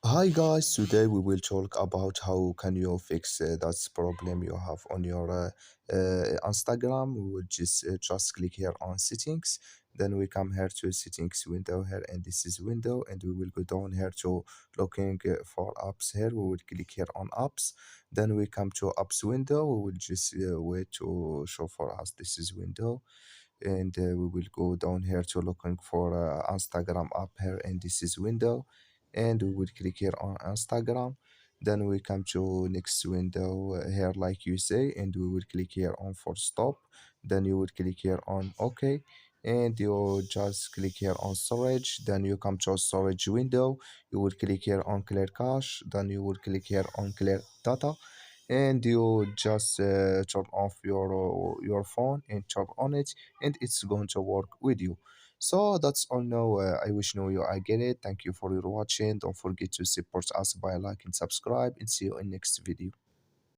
Hi guys, today we will talk about how can you fix that problem you have on your Instagram. We will just click here on settings, then we come here to settings window here, and this is window, and we will go down here to looking for apps here. We will click here on apps, then we come to apps window. We will just wait to show for us. This is window, and we will go down here to looking for Instagram app here, and this is window, and we will click here on Instagram. Then we come to next window here like you say, and we will click here on for stop. Then you would click here on OK, and you just click here on storage. Then you come to storage window. You will click here on clear cache. Then you will click here on clear data, and you just turn off your phone and turn on it, and it's going to work with you. So that's all now. I wish you I get it. Thank you for your watching. Don't forget to support us by like and subscribe, and see you in next video.